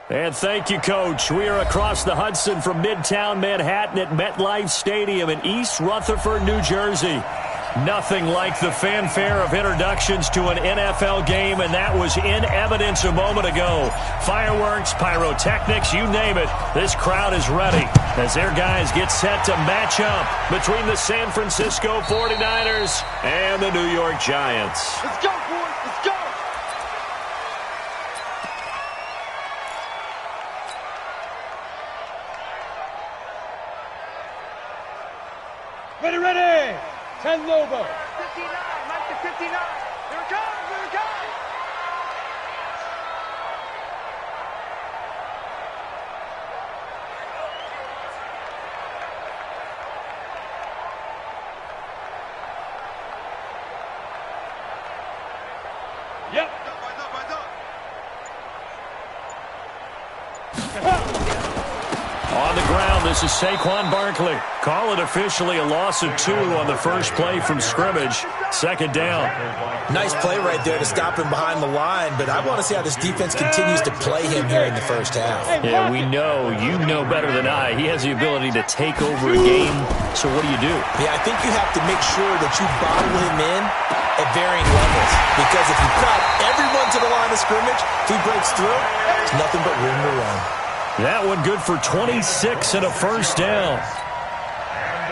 And thank you, Coach. We are across the Hudson from Midtown Manhattan at MetLife Stadium in East Rutherford, New Jersey. Nothing like the fanfare of introductions to an NFL game, and that was in evidence a moment ago. Fireworks, pyrotechnics, you name it. This crowd is ready as their guys get set to match up between the San Francisco 49ers and the New York Giants. Let's go, boys. Let's go. Ready, ready. 10 Lobo. 59, Mike to 59. Here it comes, here it comes. Yep. On the ground, this is Saquon Barkley. Call it officially a loss of 2 on the first play from scrimmage. Second down. Nice play right there to stop him behind the line, but I want to see how this defense continues to play him here in the first half. Yeah, we know. You know better than I. He has the ability to take over a game. So what do you do? Yeah, I think you have to make sure that you bottle him in at varying levels, because if you cut everyone to the line of scrimmage, if he breaks through, there's nothing but room to run. That one good for 26 and a first down.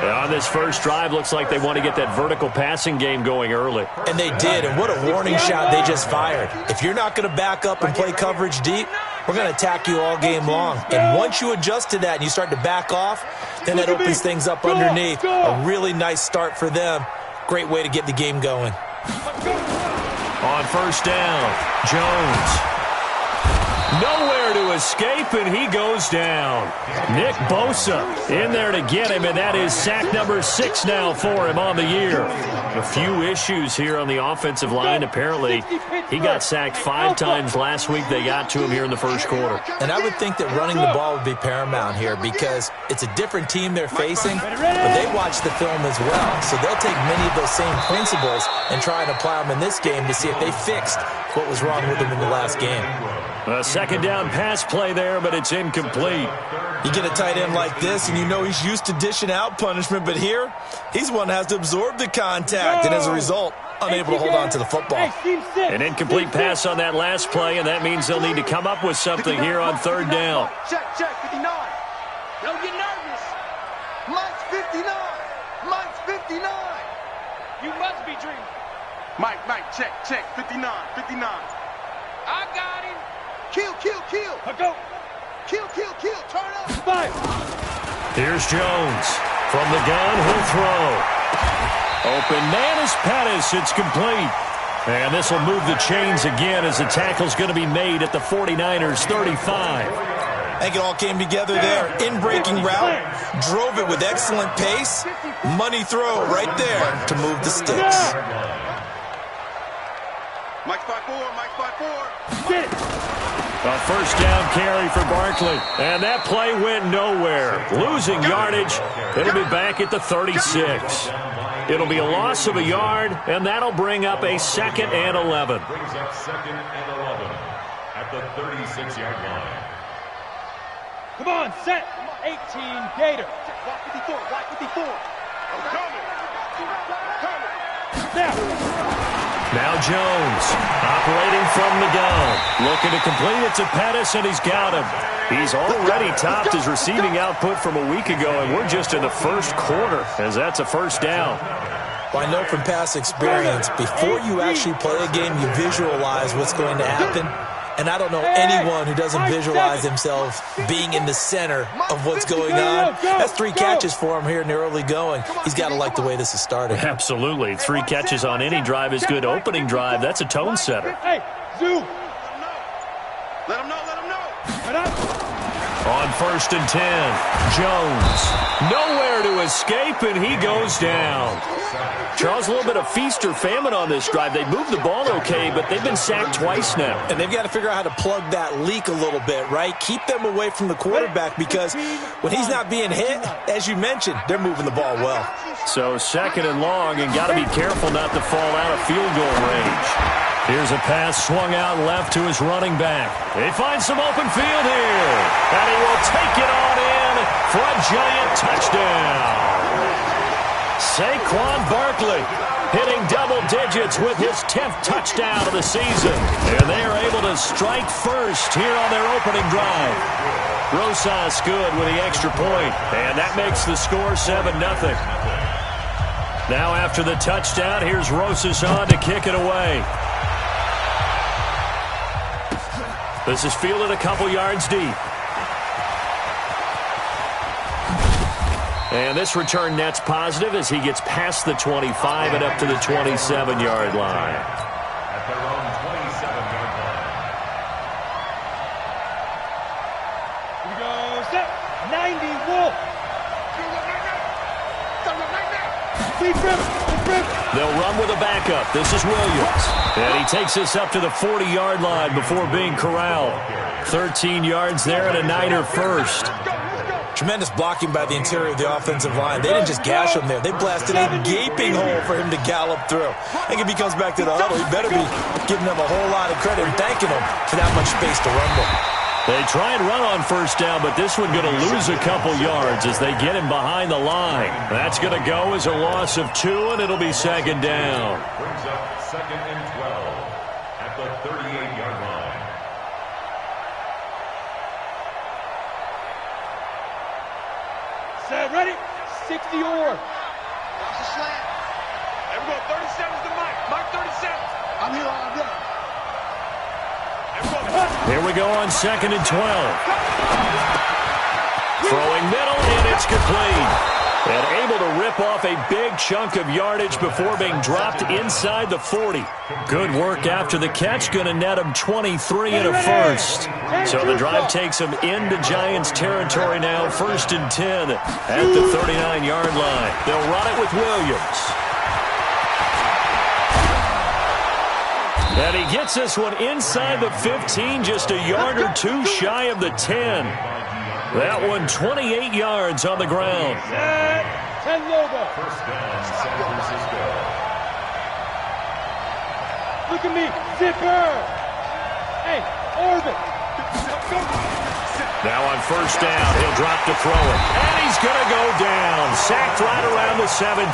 And on this first drive, looks like they want to get that vertical passing game going early. And they did, and what a warning shot they just fired. If you're not going to back up and play coverage deep, we're going to attack you all game long. And once you adjust to that and you start to back off, then that opens things up underneath. A really nice start for them. Great way to get the game going. On first down, Jones. Nowhere to escape, and he goes down. Nick Bosa in there to get him, and that is sack number 6 now for him on the year. A few issues here on the offensive line. Apparently, he got sacked 5 times last week. They got to him here in the first quarter. And I would think that running the ball would be paramount here because it's a different team they're facing, but they watch the film as well. So they'll take many of those same principles and try and apply them in this game to see if they fixed what was wrong with them in the last game. A second down pass play there, but it's incomplete. You get a tight end like this, and you know he's used to dishing out punishment, but here, he's one that has to absorb the contact, and as a result, unable to hold on to the football. An incomplete pass on that last play, and that means they'll need to come up with something here on third down. Check, 59. Don't get nervous. Mike's 59. Mike's 59. You must be dreaming. Mike, check, 59. I got him. Kill. Go. Kill. Turn up. 5. Here's Jones. From the gun, he'll throw. Open man is Pettis. It's complete. And this will move the chains again as the tackle's going to be made at the 49ers 35. I think it all came together there. In-breaking route. Drove it with excellent pace. Money throw right there to move the sticks. Mike's by 4. Get it. A first down carry for Barkley. And that play went nowhere. Losing yardage. It'll be back at the 36. It'll be a loss of a yard, and that'll bring up a 2nd and 11. Brings up 2nd and 11 at the 36-yard line. Come on, set. 18, Gator. Block 54. I'm coming. Now Jones, operating from the gun. Looking to complete it to Pettis, and he's got him. He's already topped his receiving output from a week ago, and we're just in the first quarter, as that's a first down. Well, I know from past experience, before you actually play a game, you visualize what's going to happen. And I don't know anyone who doesn't visualize themselves being in the center of what's going on. That's 3 catches for him here in the early going. He's got to like the way this is starting. Absolutely. 3 catches on any drive is good. Opening drive, that's a tone setter. Hey, Zoo. Let him know. On 1st and 10, Jones. Nowhere to escape, and he goes down. Charles, a little bit of feast or famine on this drive. They moved the ball okay, but they've been sacked twice now. And they've got to figure out how to plug that leak a little bit, right? Keep them away from the quarterback because when he's not being hit, as you mentioned, they're moving the ball well. So 2nd and long, and got to be careful not to fall out of field goal range. Here's a pass swung out left to his running back. He finds some open field here. And he will take it on in for a giant touchdown. Saquon Barkley hitting double digits with his 10th touchdown of the season. And they are able to strike first here on their opening drive. Rosas good with the extra point. And that makes the score 7-0. Now after the touchdown, here's Rosas on to kick it away. This is fielded a couple yards deep. And this return net's positive as he gets past the 25 and up to the 27-yard line. At their own 27-yard line. Here we go. Set. 90 Wolf. They'll run with a backup. This is Williams. And he takes us up to the 40-yard line before being corralled. 13 yards there and a Niner first. Tremendous blocking by the interior of the offensive line. They didn't just gash him there. They blasted a gaping hole for him to gallop through. I think if he comes back to the huddle, he better be giving them a whole lot of credit and thanking them for that much space to run with. They try and run on first down, but this one going to lose a couple yards as they get him behind the line. That's going to go as a loss of 2, and it'll be second down. Brings up 2nd and 12 at the 38-yard line. Set. Ready. 60 or. Watch the slant. There we go. 37's the Mike. Mike 37. I'm here. I'm here. Here we go on 2nd and 12. Throwing middle, and it's complete. And able to rip off a big chunk of yardage before being dropped inside the 40. Good work after the catch. Going to net him 23 and a first. So the drive takes him into Giants territory now. 1st and 10 at the 39-yard line. They'll run it with Williams. And he gets this one inside the 15, just a yard or 2 shy of the 10. That one 28 yards on the ground. Set. 10 Lobo. First down, San Francisco. Look at me. Zipper. Hey, Orbit. Now on first down, he'll drop to throw it. And he's going to go down. Sacked right around the 17.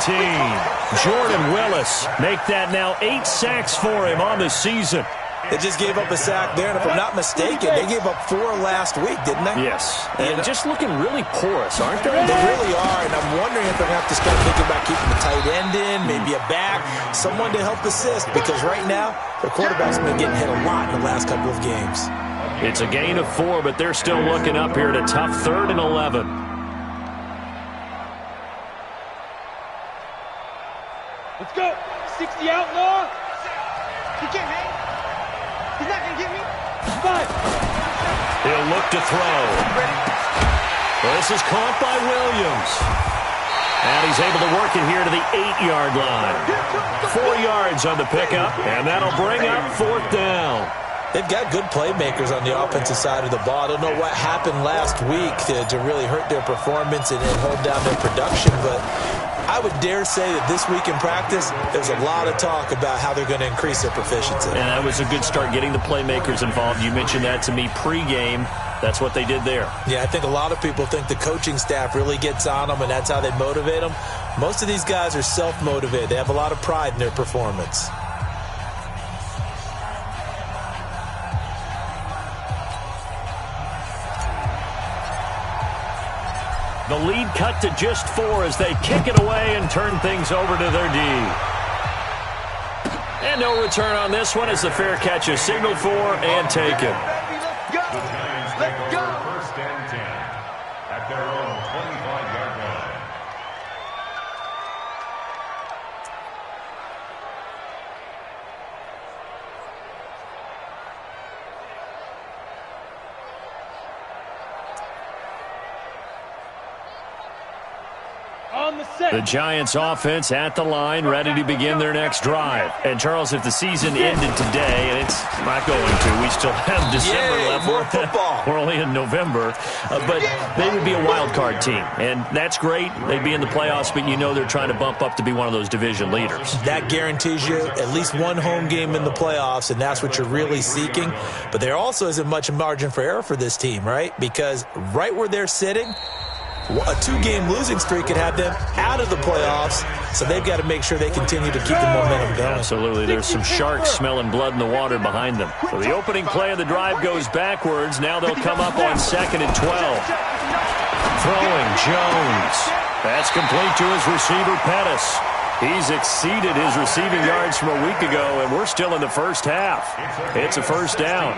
Jordan Willis make that now 8 sacks for him on the season. They just gave up a sack there, and if I'm not mistaken, they gave up 4 last week, didn't they? Yes. And just looking really porous, aren't they? They really are, and I'm wondering if they're going to have to start thinking about keeping the tight end in, maybe a back, someone to help assist, because right now, their quarterback's been getting hit a lot in the last couple of games. It's a gain of 4, but they're still looking up here at a tough 3rd and 11. Let's go. 60 outlaw. He can't hang. He's not going to get me. 5. He'll look to throw. This is caught by Williams. And he's able to work it here to the 8-yard line. 4 yards on the pickup, and that'll bring up 4th down. They've got good playmakers on the offensive side of the ball. I don't know what happened last week to really hurt their performance and hold down their production, but I would dare say that this week in practice, there's a lot of talk about how they're going to increase their proficiency. And that was a good start, getting the playmakers involved. You mentioned that to me pregame. That's what they did there. Yeah, I think a lot of people think the coaching staff really gets on them, and that's how they motivate them. Most of these guys are self-motivated. They have a lot of pride in their performance. The lead cut to just 4 as they kick it away and turn things over to their D. And no return on this one as the fair catch is signaled for and taken. The Giants take over 1st and 10 at their own 25-yard line. On the The Giants offense at the line, ready to begin their next drive. And, Charles, if the season ended today, and it's not going to, we still have December left. More football. We're only in November. But they would be a wild card team. And that's great. They'd be in the playoffs, but you know they're trying to bump up to be one of those division leaders. That guarantees you at least one home game in the playoffs, and that's what you're really seeking. But there also isn't much margin for error for this team, right? Because right where they're sitting, a two-game losing streak could have them out of the playoffs, so they've got to make sure they continue to keep the momentum going. Absolutely. There's some sharks smelling blood in the water behind them. So the opening play of the drive goes backwards. Now they'll come up on 2nd and 12. Throwing Jones. That's complete to his receiver, Pettis. He's exceeded his receiving yards from a week ago, and we're still in the first half. It's a first down.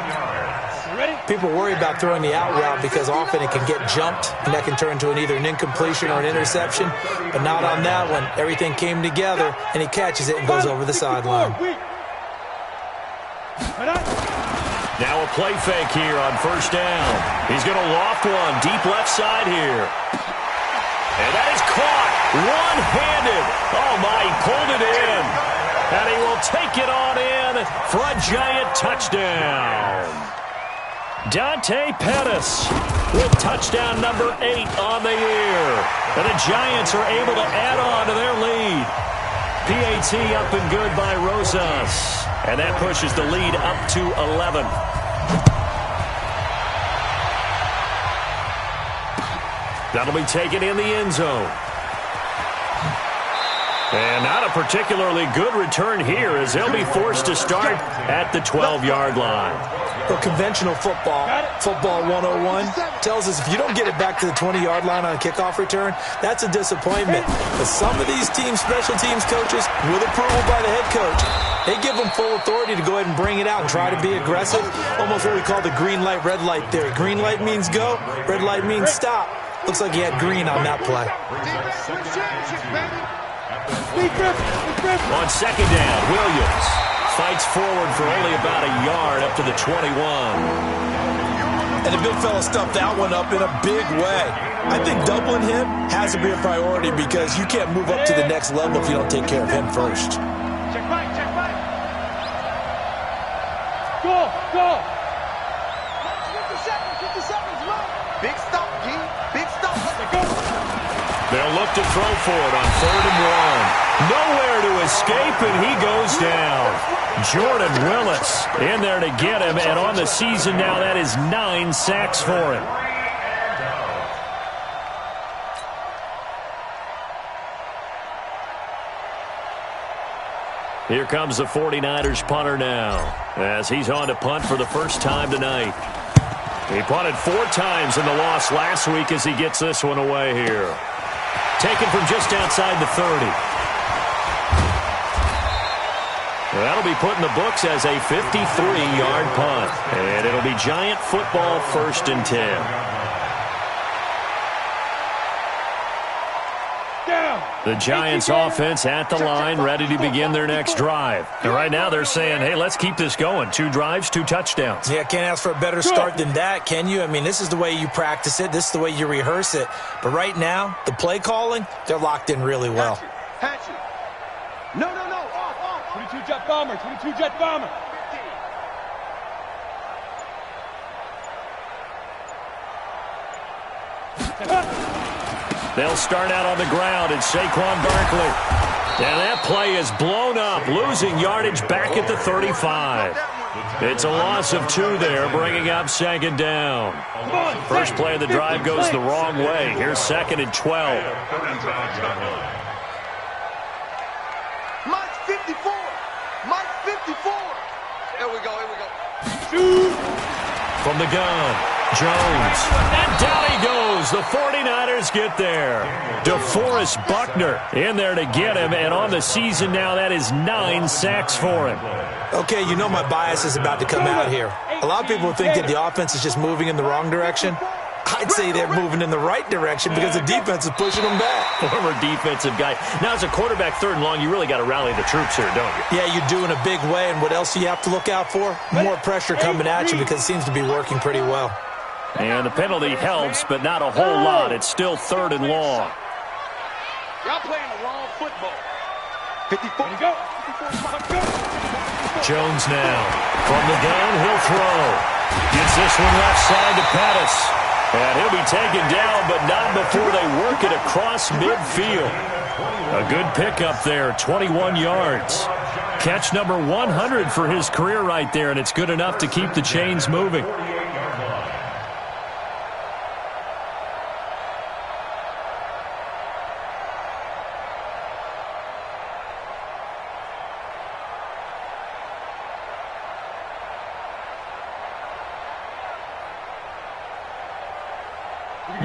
People worry about throwing the out route because often it can get jumped, and that can turn into either an incompletion or an interception, but not on that one. Everything came together, and he catches it and goes over the sideline. Now a play fake here on first down. He's going to loft one deep left side here. And that is caught one-handed. Oh, my, he pulled it in. And he will take it on in for a Giant touchdown. Dante Pettis with touchdown number 8 on the year. And the Giants are able to add on to their lead. PAT up and good by Rosas. And that pushes the lead up to 11. That'll be taken in the end zone. And not a particularly good return here as they'll be forced to start at the 12-yard line. Well, conventional football 101, tells us if you don't get it back to the 20-yard line on a kickoff return, that's a disappointment. But some of these teams, special teams coaches, with approval by the head coach, they give them full authority to go ahead and bring it out and try to be aggressive. Almost what we call the green light, red light theory. Green light means go, red light means stop. Looks like he had green on that play. On second down, Williams fights forward for only about a yard up to the 21. And the big fella stuffed that one up in a big way. I think doubling him has to be a priority because you can't move up to the next level if you don't take care of him first. Check right, check right. Go, go. 50 seconds, run. Big stop, G. Big stop. Let's go. They'll look to throw for it on 3rd and 1. Nowhere to escape, and he goes down. Jordan Willis in there to get him, and on the season now, that is 9 sacks for him. Here comes the 49ers punter now, as he's on to punt for the first time tonight. He punted 4 times in the loss last week as he gets this one away here. Taken from just outside the 30. That'll be put in the books as a 53-yard punt. And it'll be Giant football 1st and 10. The Giants offense at the line, ready to begin their next drive. And right now they're saying, hey, let's keep this going. 2 drives, 2 touchdowns. Yeah, can't ask for a better start than that, can you? I mean, this is the way you practice it. This is the way you rehearse it. But right now, the play calling, they're locked in really well. Hatch it. No. Off. 22 jet bomber, 22 jet bomber. They'll start out on the ground at Saquon Barkley. And that play is blown up, losing yardage back at the 35. It's a loss of 2 there, bringing up 2nd down. First play of the drive goes the wrong way. Here's 2nd and 12. Mike 54. Mike 54. Here we go. Shoot. From the gun, Jones. And down he goes. The 49ers get there. DeForest Buckner in there to get him. And on the season now, that is 9 sacks for him. Okay, you know my bias is about to come out here. A lot of people think that the offense is just moving in the wrong direction. I'd say they're moving in the right direction because the defense is pushing them back. Former defensive guy. Now, as a quarterback 3rd and long, you really got to rally the troops here, don't you? Yeah, you do in a big way. And what else do you have to look out for? More pressure coming at you because it seems to be working pretty well. And the penalty helps, but not a whole lot. It's still 3rd and long. Y'all playing the wrong football. 54. Go. 54. Go. Jones now. From the gun, he'll throw. Gets this one left side to Pettis. And he'll be taken down, but not before they work it across midfield. A good pickup there, 21 yards. Catch number 100 for his career right there, and it's good enough to keep the chains moving.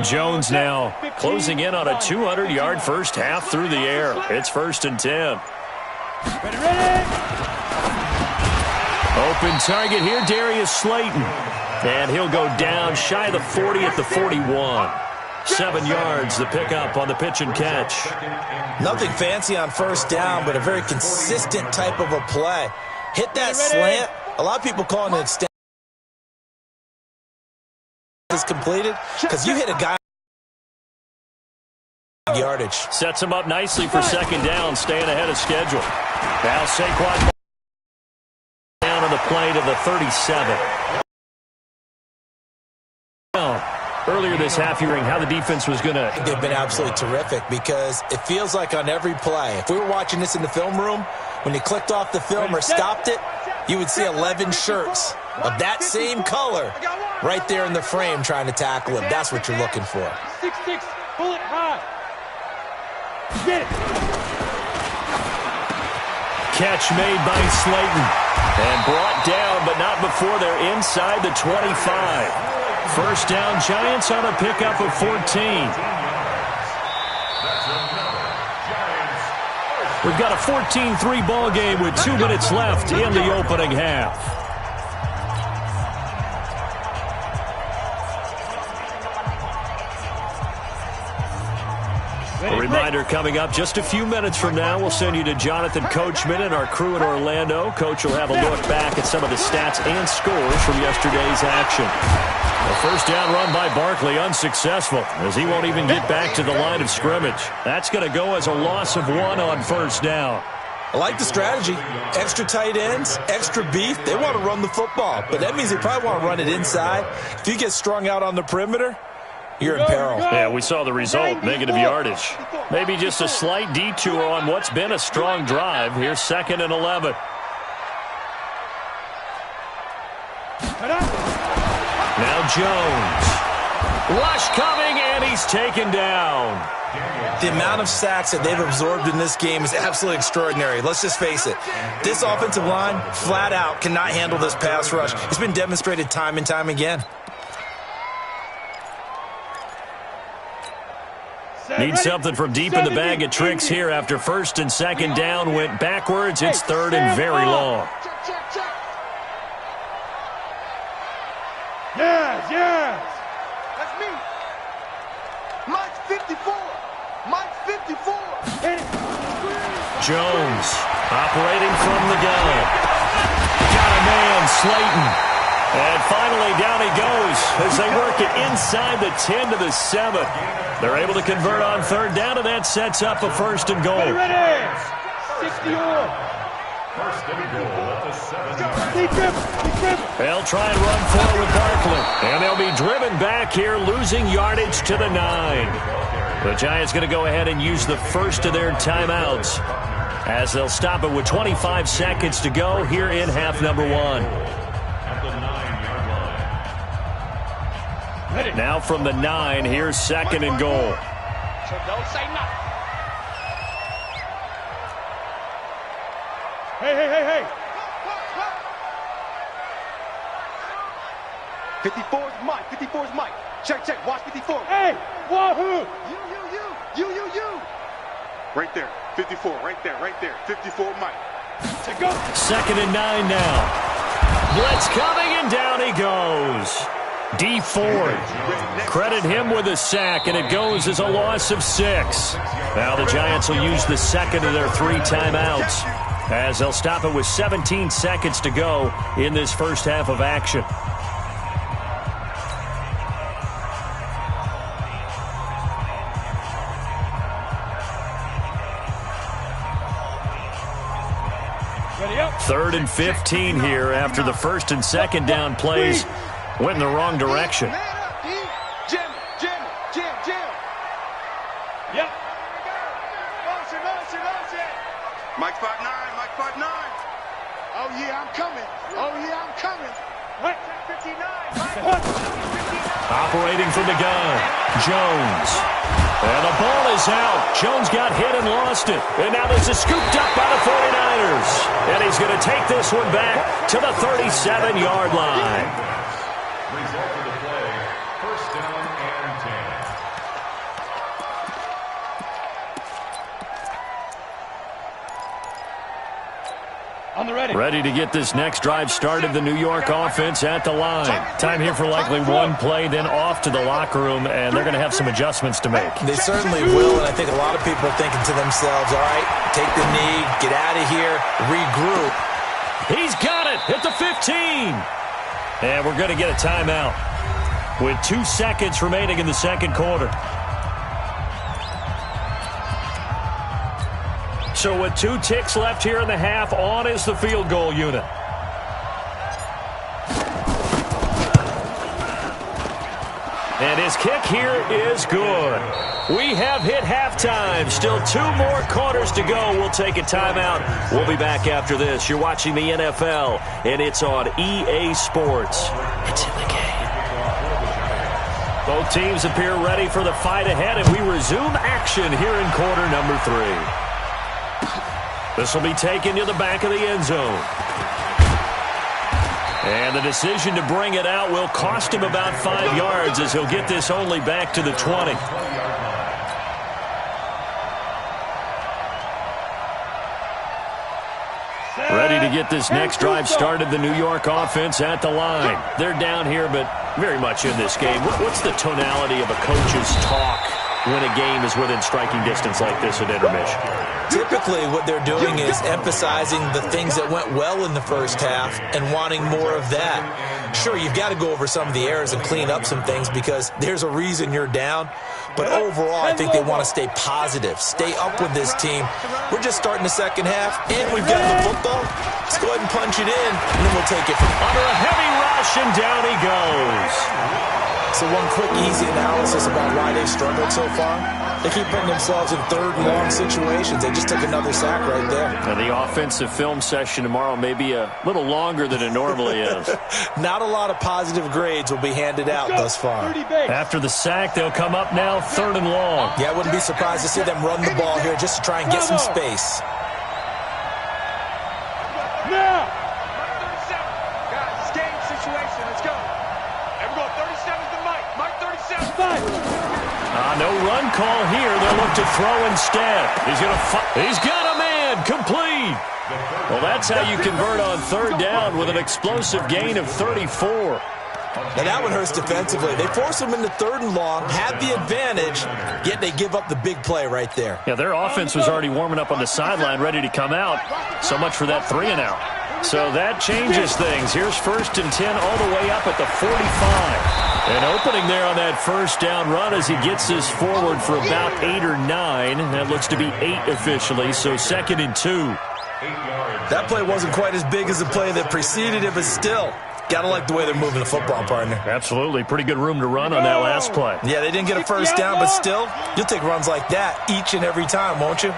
Jones now closing in on a 200-yard first half through the air. It's 1st and 10. Ready. Open target here, Darius Slayton. And he'll go down shy of the 40 at the 41. 7 yards, the pickup on the pitch and catch. Nothing fancy on first down, but a very consistent type of a play. Hit that slant. A lot of people call it an extend. Is completed because you hit a guy yardage. Sets him up nicely for 2nd down, staying ahead of schedule. Now Saquon down on the play to the 37. Earlier this half, hearing how the defense was going to... They've been absolutely terrific because it feels like on every play, if we were watching this in the film room, when you clicked off the film or stopped it, you would see 11 shirts of that same color right there in the frame trying to tackle him. That's what you're looking for. 6-6, pull it high. Get it. Catch made by Slayton. And brought down, but not before they're inside the 25. 1st down, Giants on a pickup of 14. We've got a 14-3 ball game with 2 minutes left in the opening half. A reminder coming up just a few minutes from now. We'll send you to Jonathan Coachman and our crew in Orlando. Coach will have a look back at some of the stats and scores from yesterday's action. A 1st down run by Barkley unsuccessful as he won't even get back to the line of scrimmage. That's going to go as a loss of 1 on 1st down. I like the strategy. Extra tight ends, extra beef. They want to run the football, but that means they probably want to run it inside. If you get strung out on the perimeter, you're in peril. Yeah, we saw the result, negative yardage. Maybe just a slight detour on what's been a strong drive. Here's 2nd and 11. Now Jones. Rush coming, and he's taken down. The amount of sacks that they've absorbed in this game is absolutely extraordinary. Let's just face it. This offensive line, flat out, cannot handle this pass rush. It's been demonstrated time and time again. Need something from deep in the bag of tricks here after 1st and 2nd down went backwards. It's 3rd and very long. Yes. That's me. Mike's 54. Mike's 54. Jones operating from the gun. Got a man, Slayton. And finally down he goes as they work it inside the 10 to the 7. They're able to convert on 3rd down, and that sets up a 1st and goal. Ready. 60-yard. 1st and goal at the 7. They'll try and run forward with Barkley. And they'll be driven back here, losing yardage to the 9. The Giants going to go ahead and use the first of their timeouts as they'll stop it with 25 seconds to go here in half number 1. Now from the 9, here's 2nd and goal. So don't say nothing. Hey. 54 is Mike. 54 is Mike. Check. Watch 54. Hey, wahoo! You. Right there. 54. Right there. 54 Mike. To go. 2nd and 9 now. Blitz coming, and down he goes. D. Ford. Credit him with a sack, and it goes as a loss of 6. Now the Giants will use the 2nd of their 3 timeouts as they'll stop it with 17 seconds to go in this first half of action. 3rd and 15 here after the 1st and 2nd down plays went in the wrong direction. Yep. Mike 5'9", Mike 5'9". Oh, yeah, I'm coming. Oh, yeah, I'm coming. 59. Operating from the gun, Jones. And the ball is out. Jones got hit and lost it. And now this is scooped up by the 49ers. And he's going to take this one back to the 37-yard line. Result of the play, 1st down and 10. On the ready. Ready to get this next drive started, the New York offense at the line. Time here for likely one play, then off to the locker room, and they're going to have some adjustments to make. They certainly will, and I think a lot of people are thinking to themselves, all right, take the knee, get out of here, regroup. He's got it at the 15. And we're going to get a timeout with 2 seconds remaining in the 2nd quarter. So with 2 ticks left here in the half, on is the field goal unit. And his kick here is good. We have hit halftime. Still 2 more quarters to go. We'll take a timeout. We'll be back after this. You're watching the NFL, and it's on EA Sports. It's in the game. Both teams appear ready for the fight ahead, and we resume action here in quarter number 3. This will be taken to the back of the end zone. And the decision to bring it out will cost him about 5 yards as he'll get this only back to the 20. Ready to get this next drive started, the New York offense at the line. They're down here, but very much in this game. What's the tonality of a coach's talk when a game is within striking distance like this at intermission? Typically, what they're doing is emphasizing the things that went well in the first half and wanting more of that. Sure, you've got to go over some of the errors and clean up some things because there's a reason you're down. But overall, I think they want to stay positive, stay up with this team. We're just starting the 2nd half, and we've got the football. Let's go ahead and punch it in, and then we'll take it from under a heavy rush, and down he goes. So one quick, easy analysis about why they've struggled so far. They keep putting themselves in 3rd and long situations. They just took another sack right there. And the offensive film session tomorrow may be a little longer than it normally is. Not a lot of positive grades will be handed out thus far. After the sack, they'll come up now 3rd and long. Yeah, I wouldn't be surprised to see them run the ball here just to try and get some space. Now! Guys, it's game situation. Let's go. And we're going 37's the Mike. Mike 37. No run call here. They'll look to throw instead. He's got a man. Complete. Well, that's how you convert on 3rd down with an explosive gain of 34. Now that one hurts defensively. They force them into 3rd and long, have the advantage, yet they give up the big play right there. Yeah, their offense was already warming up on the sideline, ready to come out. So much for that 3 and out. So that changes things. Here's 1st and 10 all the way up at the 45. And opening there on that 1st down run as he gets this forward for about 8 or 9. That looks to be 8 officially, so 2nd and 2. That play wasn't quite as big as the play that preceded it, but still, got to like the way they're moving the football, partner. Absolutely. Pretty good room to run on that last play. Yeah, they didn't get a 1st down, but still, you'll take runs like that each and every time, won't you?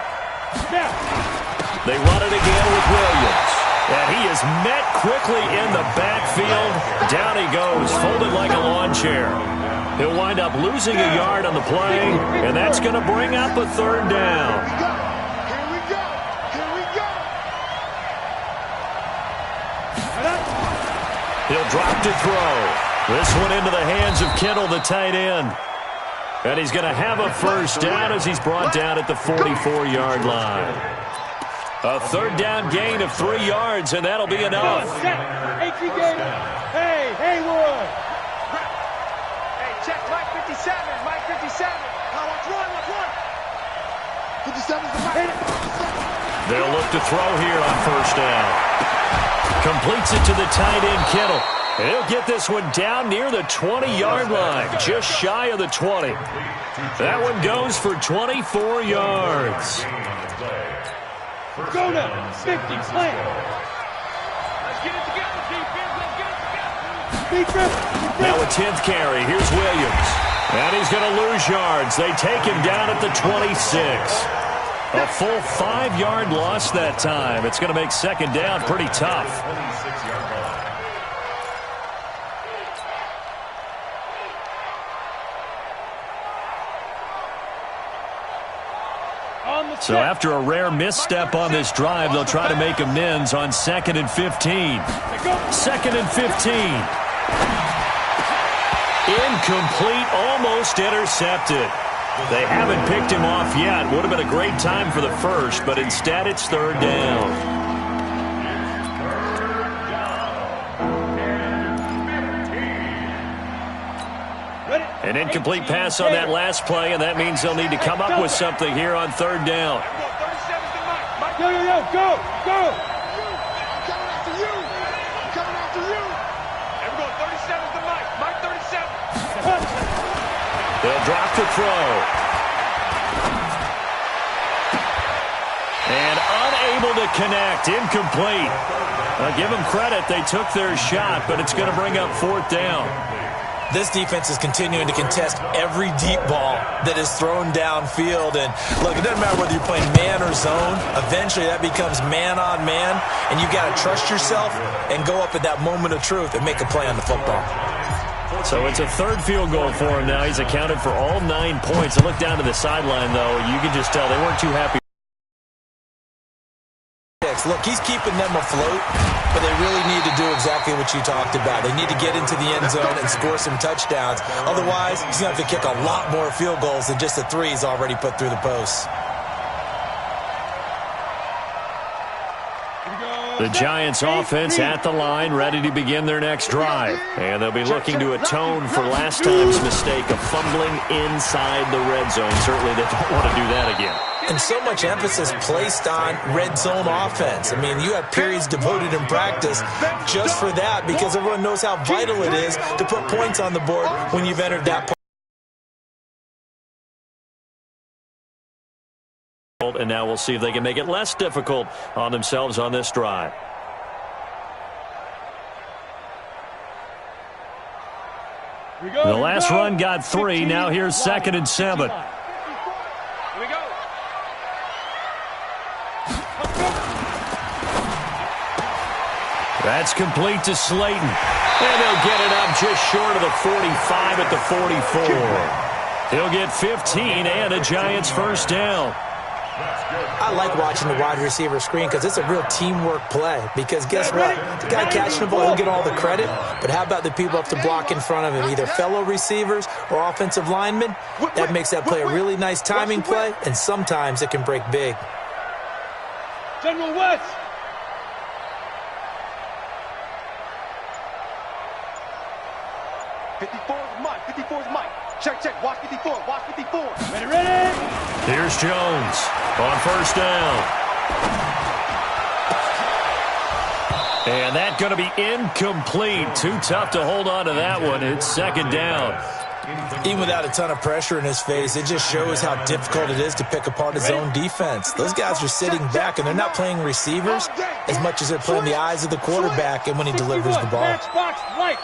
They run it again with Williams. And he is met quickly in the backfield. Down he goes, folded like a lawn chair. He'll wind up losing a yard on the play, and that's going to bring up a 3rd down. Here we go. Here we go. He'll drop to throw. This one into the hands of Kittle, the tight end. And he's going to have a 1st down as he's brought down at the 44-yard line. A 3rd down gain of 3 yards, and that'll be enough. Hey, Haywood. Hey, check Mike 57. Mike 57. Watch one. 57's the Mike. They'll look to throw here on 1st down. Completes it to the tight end, Kittle. He'll get this one down near the 20-yard line, just shy of the 20. That one goes for 24 yards. Go now. 50, plant. Let's get it together, defense. Let's get it together. Defense. Now a 10th carry. Here's Williams. And he's going to lose yards. They take him down at the 26. A full 5-yard loss that time. It's going to make second down pretty tough. So after a rare misstep on this drive, they'll try to make amends on 2nd and 15. 2nd and 15. Incomplete, almost intercepted. They haven't picked him off yet. Would have been a great time for the first, but instead it's 3rd down. An incomplete pass on that last play, and that means they'll need to come up with something here on 3rd down. Go, go, go! Coming after you! Coming after you! Everyone, 37's the Mike. Mike 37. They'll drop the throw. And unable to connect. Incomplete. I'll give them credit. They took their shot, but it's going to bring up 4th down. This defense is continuing to contest every deep ball that is thrown downfield. And, look, it doesn't matter whether you're playing man or zone. Eventually, that becomes man-on-man, and you've got to trust yourself and go up at that moment of truth and make a play on the football. So it's a 3rd field goal for him now. He's accounted for all 9 points. I look down to the sideline, though. You can just tell they weren't too happy. Look, he's keeping them afloat, but they really need to do exactly what you talked about. They need to get into the end zone and score some touchdowns. Otherwise, he's going to have to kick a lot more field goals than just the 3 he's already put through the posts. The Giants offense at the line, ready to begin their next drive. And they'll be looking to atone for last time's mistake of fumbling inside the red zone. Certainly they don't want to do that again. And so much emphasis placed on red zone offense. I mean, you have periods devoted in practice just for that because everyone knows how vital it is to put points on the board when you've entered that part. And now we'll see if they can make it less difficult on themselves on this drive. The last run got 3. Now here's 2nd and 7. That's complete to Slayton. And they'll get it up just short of the 45 at the 44. He'll get 15 and a Giants 1st down. I like watching the wide receiver screen because it's a real teamwork play. Because guess what? The guy catching the ball, he'll get all the credit. But how about the people up to block in front of him, either fellow receivers or offensive linemen? That makes that play a really nice timing play, and sometimes it can break big. General West. Check. Watch 54. Watch 54. Ready. Here's Jones on 1st down. And that's going to be incomplete. Too tough to hold on to that one. It's 2nd down. Even without a ton of pressure in his face, it just shows how difficult it is to pick apart his own defense. Those guys are sitting back, and they're not playing receivers as much as they're playing the eyes of the quarterback and when he delivers the ball. Box, right.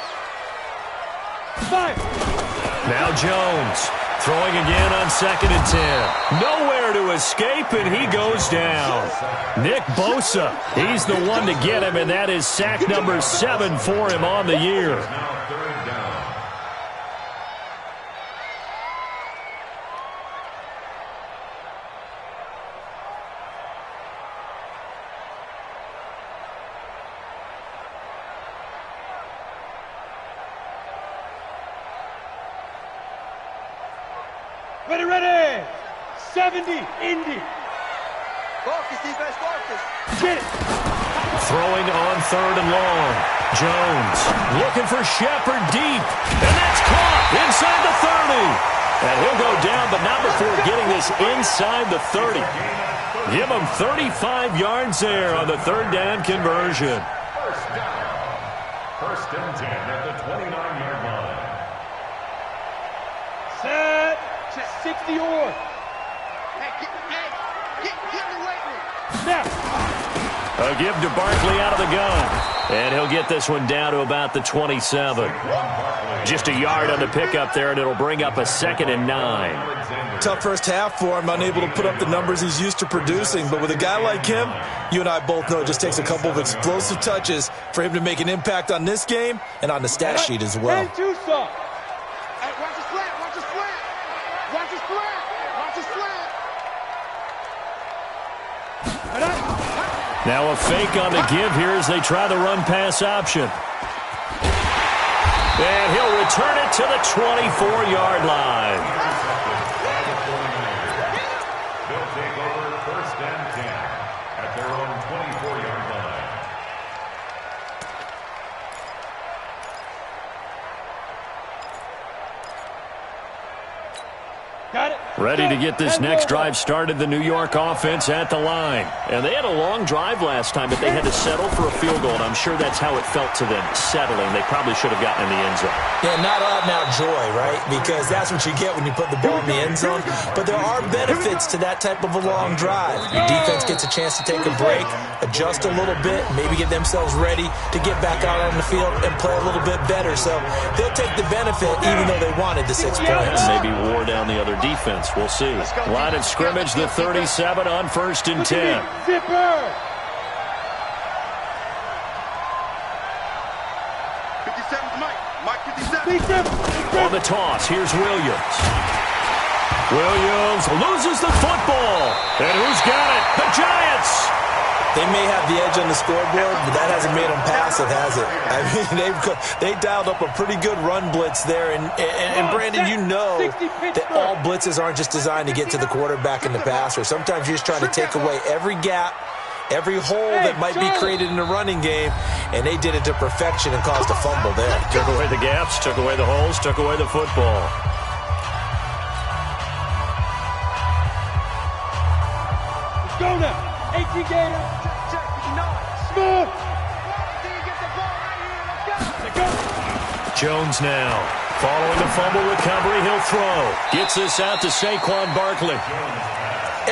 5. Now Jones throwing again on 2nd and 10. Nowhere to escape, and he goes down. Nick Bosa, he's the one to get him, and that is sack number 7 for him on the year. Ready. 70, Indy. Focus, defense, focus. Get it. Throwing on 3rd and long. Jones looking for Shepard deep. And that's caught inside the 30. And he'll go down, but not before getting this inside the 30. Give him 35 yards there on the 3rd down conversion. 1st and 10 at the 29-yard line. Set. 60 or. Get in the weight room. Snap. A give to Barkley out of the gun. And he'll get this one down to about the 27. Just a yard on the pickup there, and it'll bring up a 2nd and 9. Tough first half for him, unable to put up the numbers he's used to producing. But with a guy like him, you and I both know it just takes a couple of explosive touches for him to make an impact on this game and on the stat sheet as well. And two soft. Hey, watch the slant, watch the slant. Watch the slant, watch the slant. Now a fake on the give here as they try the run-pass option. And he'll return it to the 24-yard line. They'll take over 1st and 10 at their own 24-yard line. Got it. Ready to get this next drive started, the New York offense at the line. And they had a long drive last time, but they had to settle for a field goal, and I'm sure that's how it felt to them, settling. They probably should have gotten in the end zone. Yeah, not out-and-out joy, right? Because that's what you get when you put the ball in the end zone. But there are benefits to that type of a long drive. Your defense gets a chance to take a break, adjust a little bit, maybe get themselves ready to get back out on the field and play a little bit better. So they'll take the benefit even though they wanted the 6 points. And maybe wore down the other defense. We'll see. Line of scrimmage, the 37 on 1st and 10. Zipper. 57's Mike. Mike 57. On the toss, here's Williams. Williams loses the football. And who's got it? The Giants. They may have the edge on the scoreboard, but that hasn't made them passive, has it? I mean, they dialed up a pretty good run blitz there. And Brandon, you know that all blitzes aren't just designed to get to the quarterback and the passer. Sometimes you're just trying to take away every gap, every hole that might be created in the running game, and they did it to perfection and caused a fumble there. Took away the gaps, took away the holes, took away the football. Let's go now. 18 Gator. Smooth. Jones now. Following the fumble recovery, he'll throw. Gets this out to Saquon Barkley.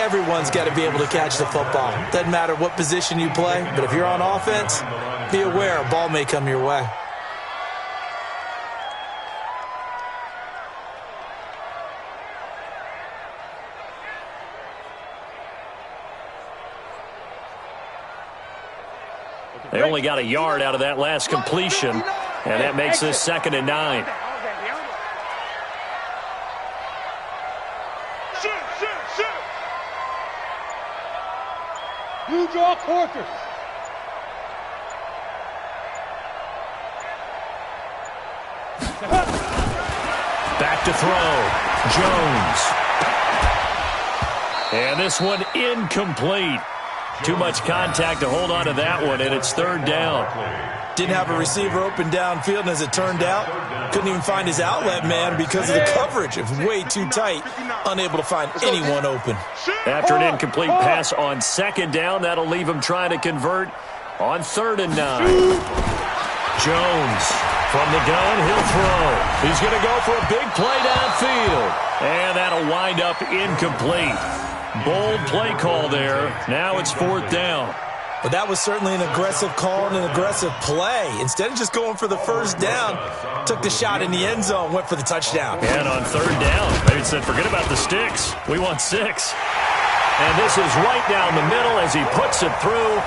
Everyone's got to be able to catch the football. Doesn't matter what position you play, but if you're on offense, be aware a ball may come your way. They only got a yard out of that last completion, and that makes this 2nd and 9. You draw quarters. Back to throw. Jones. And this one incomplete. Too much contact to hold on to that one, and it's 3rd down. Didn't have a receiver open downfield, and as it turned out, couldn't even find his outlet man because of the coverage. It was way too tight, unable to find anyone open. After an incomplete pass on 2nd down, that'll leave him trying to convert on 3rd and 9. Jones from the gun, he'll throw. He's going to go for a big play downfield, and that'll wind up incomplete. Bold play call there. Now it's 4th down. But that was certainly an aggressive call and an aggressive play. Instead of just going for the 1st down, took the shot in the end zone, went for the touchdown. And on 3rd down, they said, forget about the sticks. We want 6. And this is right down the middle as he puts it through.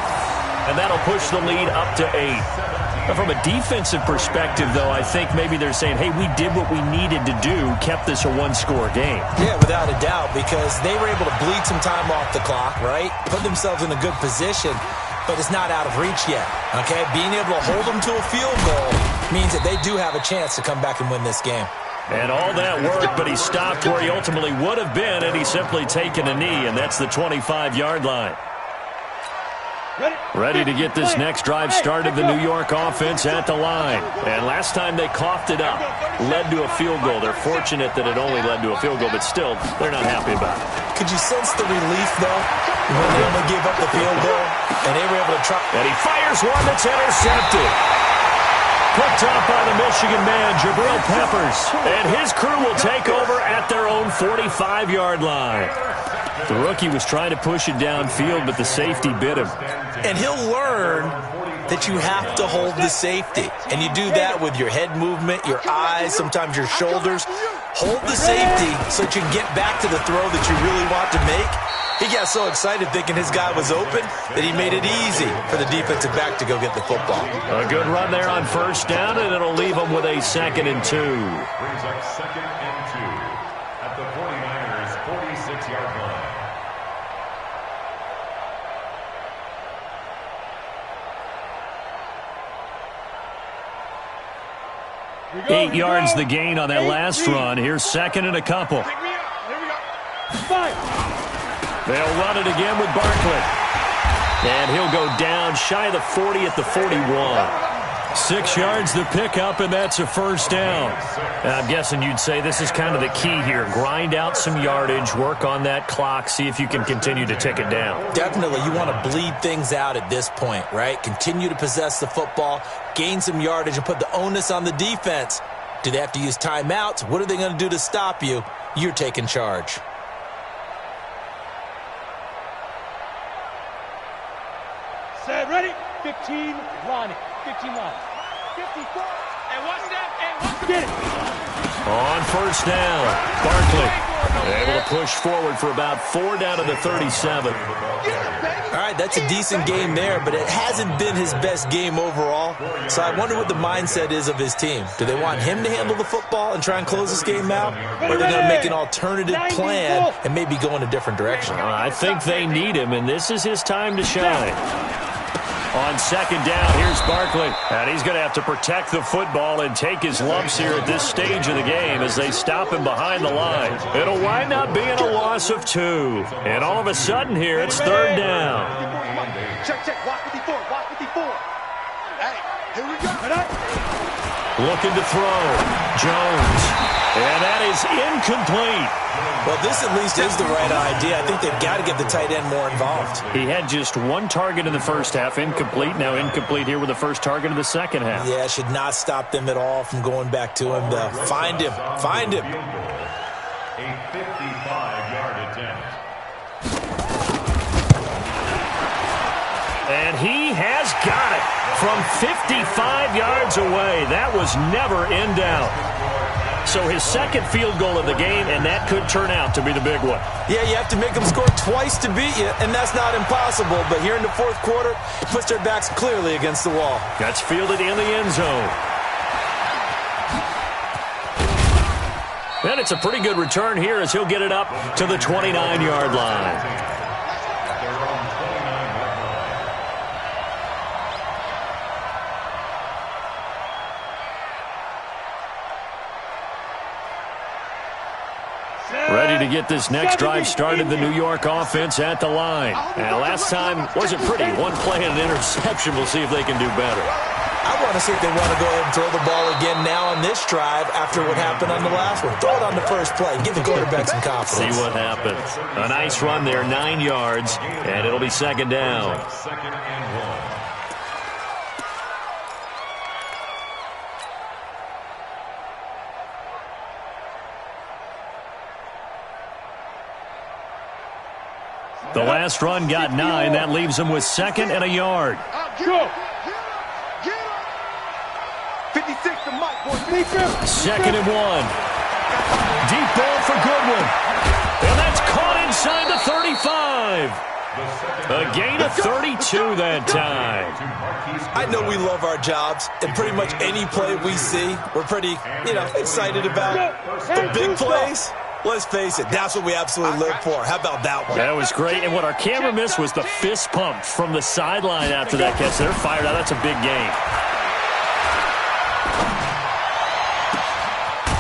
And that'll push the lead up to 8. Now, from a defensive perspective, though, I think maybe they're saying, hey, we did what we needed to do, kept this a one-score game. Yeah, without a doubt, because they were able to bleed some time off the clock, right? Put themselves in a good position, but it's not out of reach yet, okay? Being able to hold them to a field goal means that they do have a chance to come back and win this game. And all that work, but he stopped where he ultimately would have been, and he's simply taken a knee, and that's the 25-yard line. Ready to get this next drive started, the New York offense at the line. And last time they coughed it up, led to a field goal. They're fortunate that it only led to a field goal, but still, they're not happy about it. Could you sense the relief, though, when they only gave up the field goal, and they were able to try? And he fires one that's intercepted. Picked up by the Michigan man, Jabril Peppers. And his crew will take over at their own 45-yard line. The rookie was trying to push it downfield, but the safety bit him. And he'll learn that you have to hold the safety. And you do that with your head movement, your eyes, sometimes your shoulders. Hold the safety so that you can get back to the throw that you really want to make. He got so excited thinking his guy was open that he made it easy for the defensive back to go get the football. A good run there on first down, and it'll leave him with a 2nd and 2. Brings up 2nd and 2 at the 49ers' 46-yard line. 8 yards the gain on that last run. Here's 2nd and a couple. Pick me up. Here we go. 5. They'll run it again with Barkley. And he'll go down shy of the 40 at the 41. 6 yards the pickup, and that's a first down. And I'm guessing you'd say this is kind of the key here. Grind out some yardage, work on that clock, see if you can continue to tick it down. Definitely, you want to bleed things out at this point, right? Continue to possess the football, gain some yardage, and put the onus on the defense. Do they have to use timeouts? What are they going to do to stop you? You're taking charge. Set, ready? 15, Ronnie. 15 line. 54. And what's that? And what's the get it? On first down, Barkley able to push forward for about 4 down to the 37. All right, that's a decent game there, but it hasn't been his best game overall. So I wonder what the mindset is of his team. Do they want him to handle the football and try and close this game out? Or are they going to make an alternative plan and maybe go in a different direction? I think they need him, and this is his time to shine. On second down, here's Barkley. And he's going to have to protect the football and take his lumps here at this stage of the game as they stop him behind the line. It'll wind up being a loss of 2. And all of a sudden here, it's third down. Check, check. Watch 54. Watch 54. Hey, here we go. Looking to throw. Jones. And that is incomplete. Well, this at least is the right idea. I think they've got to get the tight end more involved. He had just 1 target in the first half, incomplete. Now incomplete here with the first target of the second half. Yeah, should not stop them at all from going back to him to find him. Find him. A 55-yard attempt. And he has got it from 55 yards away. That was never in doubt. So his second field goal of the game, and that could turn out to be the big one. Yeah, you have to make them score twice to beat you, and that's not impossible. But here in the fourth quarter, it puts their backs clearly against the wall. That's fielded in the end zone. And it's a pretty good return here as he'll get it up to the 29-yard line. Ready to get this next drive started, the New York offense at the line. And last time wasn't pretty. 1 play and an interception. We'll see if they can do better. I want to see if they want to go ahead and throw the ball again now on this drive after what happened on the last one. Throw it on the first play. Give the quarterback some confidence. See what happens. A nice run there, 9 yards, and it'll be second down. 2nd and 1. The last run got 9. That leaves him with 2nd and a yard. Go. 56 to Mike, boy. 2nd and 1. Deep ball for Goodwin. And that's caught inside the 35. A gain of 32 that time. I know we love our jobs, and pretty much any play we see, we're pretty, excited about. The big plays, let's face it, that's what we absolutely live for. How about that one? That was great, and what our camera missed was the fist pump from the sideline after that catch. They're fired out. That's a big gain.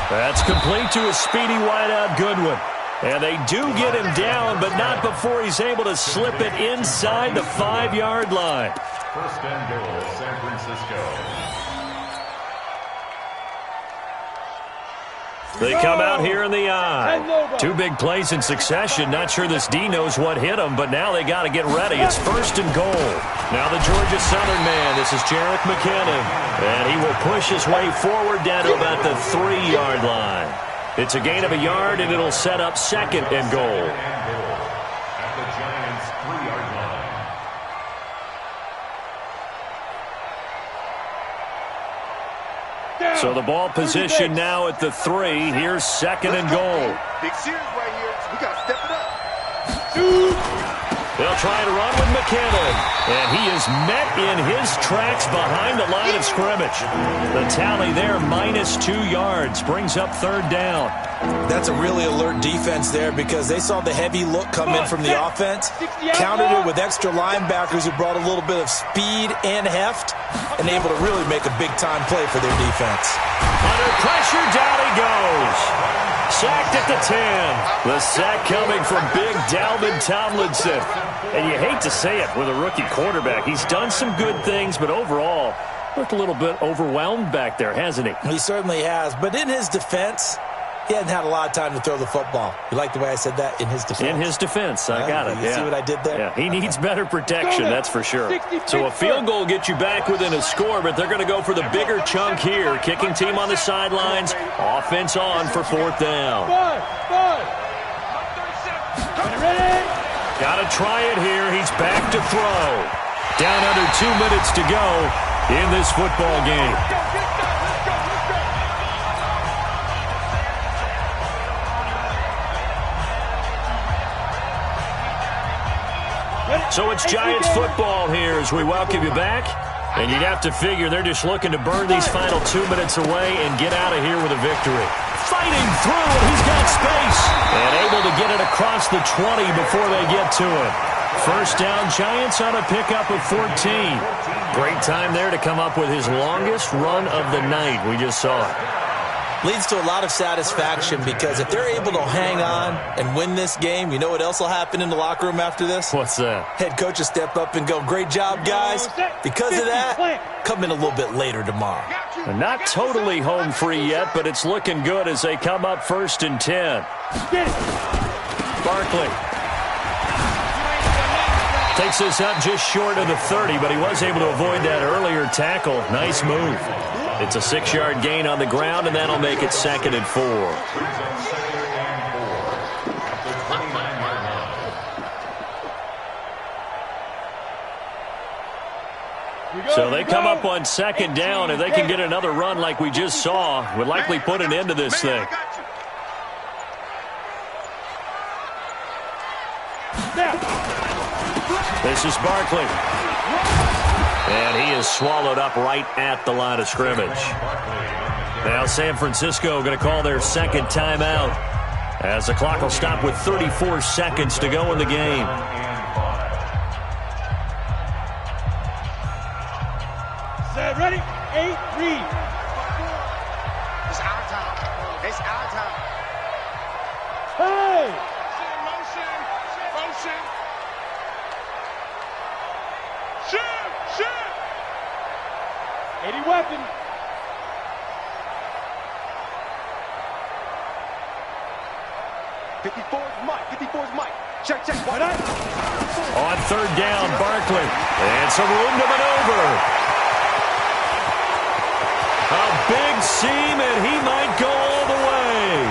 That's complete to a speedy wideout Goodwin. And they do get him down, but not before he's able to slip it inside the 5-yard line. First and goal, San Francisco. They come out here in the eye. 2 big plays in succession. Not sure this D knows what hit him, but now they got to get ready. It's first and goal. Now the Georgia Southern man. This is Jerick McKinnon. And he will push his way forward down to about the 3-yard line. It's a gain of a yard, and it'll set up 2nd and goal. So the ball position now at the 3. Here's 2nd and goal. Big series right here. We got to step it up. They'll try to run with McKinnon. And he is met in his tracks behind the line of scrimmage. The tally there, -2 yards, brings up 3rd down. That's a really alert defense there because they saw the heavy look come in from the offense, countered it with extra linebackers who brought a little bit of speed and heft, and able to really make a big-time play for their defense. Under pressure, down he goes. Sacked at the 10. The sack coming from big Dalvin Tomlinson. And you hate to say it with a rookie quarterback. He's done some good things, but overall, looked a little bit overwhelmed back there, hasn't he? He certainly has. But in his defense, he hadn't had a lot of time to throw the football. You like the way I said that? In his defense. In his defense. I got it. You see what I did there? Yeah, he needs better protection, that's for sure. So a field goal gets you back within a score, but they're going to go for the bigger chunk here. Kicking team on the sidelines. Offense on for 4th down. Got to try it here. He's back to throw. Down under 2 minutes to go in this football game. So it's Giants football here as we welcome you back. And you'd have to figure they're just looking to burn these final 2 minutes away and get out of here with a victory. Fighting through, and he's got space. And able to get it across the 20 before they get to it. 1st down, Giants on a pickup of 14. Great time there to come up with his longest run of the night. We just saw it. Leads to a lot of satisfaction because if they're able to hang on and win this game, you know what else will happen in the locker room after this? What's that? Head coach will step up and go, great job, guys. Because of that, come in a little bit later tomorrow. And not totally home free yet, but it's looking good as they come up 1st and 10. Barkley takes this up just short of the 30, but he was able to avoid that earlier tackle. Nice move. It's a 6-yard gain on the ground, and that'll make it 2nd and 4. So they come up on 2nd down. If they can get another run like we just saw, would likely put an end to this thing. This is Barkley. And he is swallowed up right at the line of scrimmage. Now San Francisco going to call their 2nd timeout as the clock will stop with 34 seconds to go in the game. Set, ready, 8, read. It's our time. It's our time. Hey! Motion. Shoot. 80 weapon. '54's Mike. Check. Why not? On 3rd down, Barkley. And some room to maneuver. A big seam, and he might go all the way.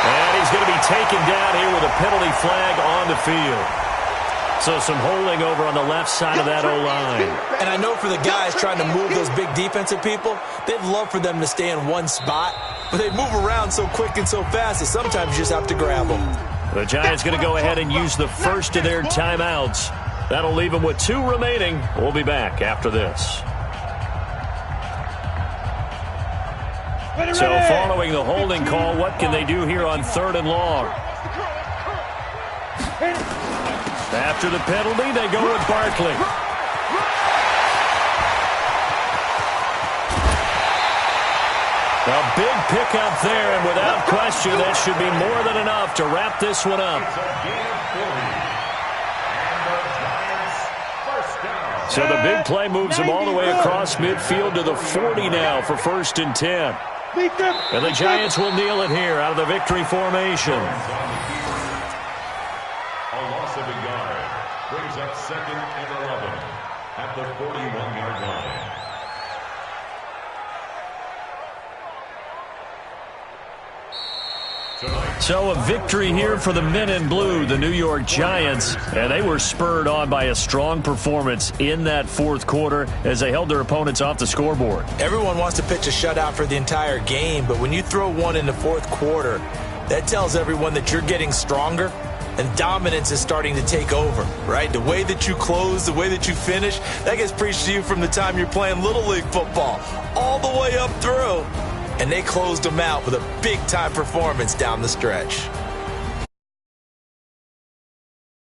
And he's going to be taken down here with a penalty flag on the field. So some holding over on the left side of that O-line. And I know for the guys trying to move those big defensive people, they'd love for them to stay in one spot, but they move around so quick and so fast that sometimes you just have to grab them. The Giants going to go ahead and use the first of their timeouts. That'll leave them with 2 remaining. We'll be back after this. So following the holding call, what can they do here on 3rd and long? After the penalty, they go with Barkley. A big pickup there, and without question, that should be more than enough to wrap this one up. So the big play moves them all the way across midfield to the 40 now for 1st and 10. And the Giants will kneel it here out of the victory formation. A loss of a yard brings up 2nd and 11 at the 41-yard line. So a victory here for the men in blue, the New York Giants, and they were spurred on by a strong performance in that fourth quarter as they held their opponents off the scoreboard. Everyone wants to pitch a shutout for the entire game, but when you throw one in the fourth quarter, that tells everyone that you're getting stronger and dominance is starting to take over, right? The way that you close, the way that you finish, that gets preached to you from the time you're playing Little League football all the way up through. And they closed them out with a big-time performance down the stretch.